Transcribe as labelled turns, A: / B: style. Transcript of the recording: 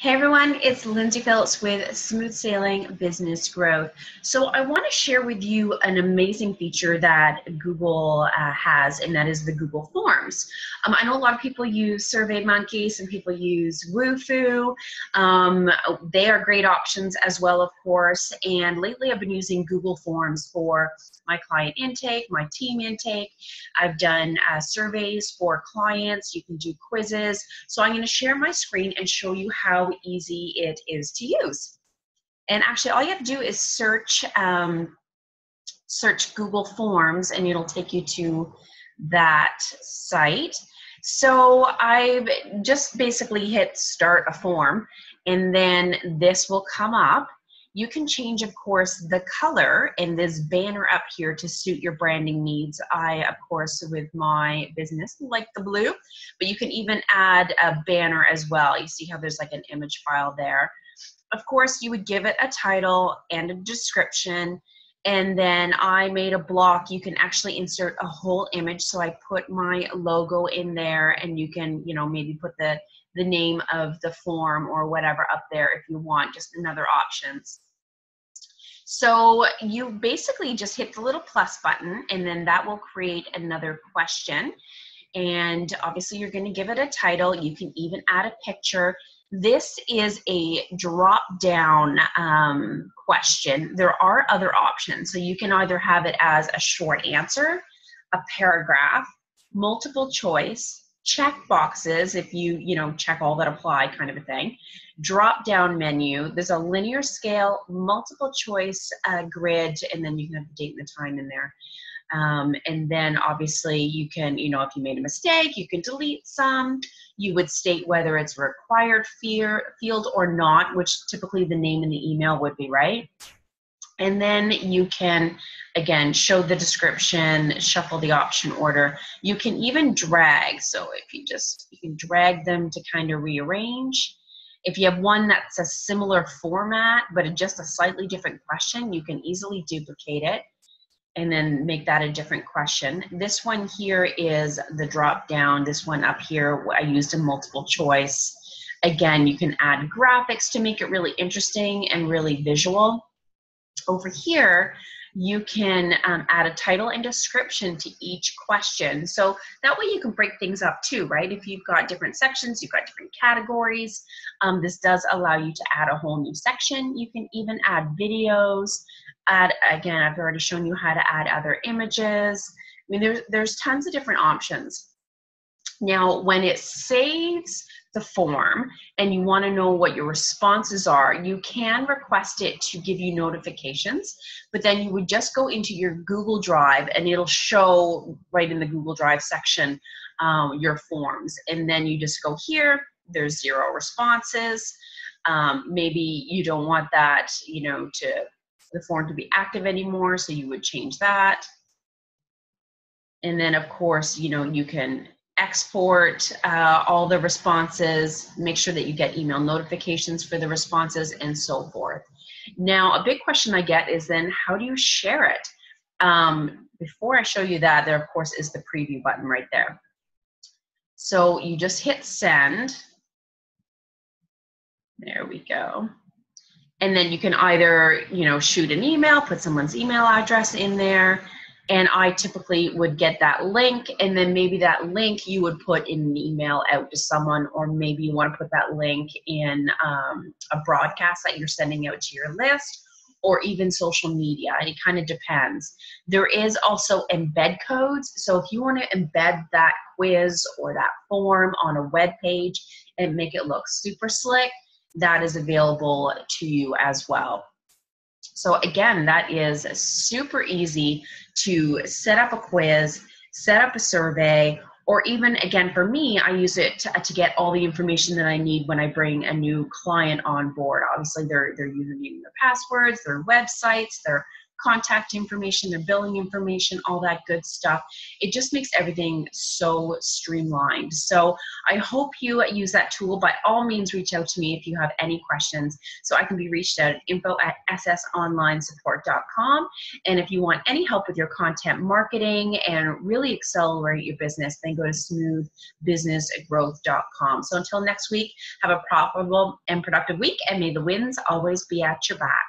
A: Hey everyone, it's Lyndsay Phillips with Smooth Sailing Business Growth. So I want to share with you an amazing feature that Google has, and that is the Google Forms. I know a lot of people use SurveyMonkey, some people use Wufoo. They are great options as well, of course, and lately I've been using Google Forms for my client intake, my team intake. I've done surveys for clients. You can do quizzes. So I'm going to share my screen and show you how easy it is to use. And actually, all you have to do is search Google Forms, and it'll take you to that site. So I've just basically hit start a form, and then this will come up. You can change, of course, the color in this banner up here to suit your branding needs. I, of course, with my business, like the blue, but you can even add a banner as well. You see how there's like an image file there. Of course, you would give it a title and a description, and then I made a block. You can actually insert a whole image, so I put my logo in there, and you can, maybe put the name of the form or whatever up there if you want, just another options. So you basically just hit the little plus button, and then that will create another question. And obviously you're going to give it a title. You can even add a picture. This is a drop-down question. There are other options. So you can either have it as a short answer, a paragraph, multiple choice, check boxes if you check all that apply, kind of a thing. Drop down menu. There's a linear scale, multiple choice grid, and then you can have the date and the time in there. And then obviously you can, if you made a mistake, you can delete some. You would state whether it's a required field or not, which typically the name in the email would be, right? And then you can, again, show the description, shuffle the option order. You can even drag. So if you can drag them to kind of rearrange. If you have one that's a similar format, but just a slightly different question, you can easily duplicate it and then make that a different question. This one here is the drop down. This one up here, I used a multiple choice. Again, you can add graphics to make it really interesting and really visual. Over here, you can add a title and description to each question. So that way you can break things up too, right? If you've got different sections, you've got different categories. This does allow you to add a whole new section. You can even add videos. Again, I've already shown you how to add other images. I mean, there's tons of different options. Now, when it saves the form and you want to know what your responses are, you can request it to give you notifications, but then you would just go into your Google Drive and it'll show right in the Google Drive section your forms. And then you just go here, there's 0 responses. Maybe you don't want that, the form to be active anymore, so you would change that. And then of course, you can export all the responses, make sure that you get email notifications for the responses, and so forth. Now, a big question I get is then how do you share it? Before I show you that, there of course is the preview button right there. So you just hit send. There we go. And then you can either, shoot an email, put someone's email address in there, and I typically would get that link, and then maybe that link you would put in an email out to someone, or maybe you want to put that link in a broadcast that you're sending out to your list, or even social media. It kind of depends. There is also embed codes. So if you want to embed that quiz or that form on a web page and make it look super slick, that is available to you as well. So again, that is super easy to set up a quiz, set up a survey, or even, again, for me, I use it to get all the information that I need when I bring a new client on board. Obviously, their username, their passwords, their websites, their contact information, their billing information, all that good stuff. It just makes everything so streamlined. So I hope you use that tool. By all means, reach out to me if you have any questions. So I can be reached at info@ssonlinesupport.com. And if you want any help with your content marketing and really accelerate your business, then go to smoothbusinessgrowth.com. So until next week, have a profitable and productive week, and may the winds always be at your back.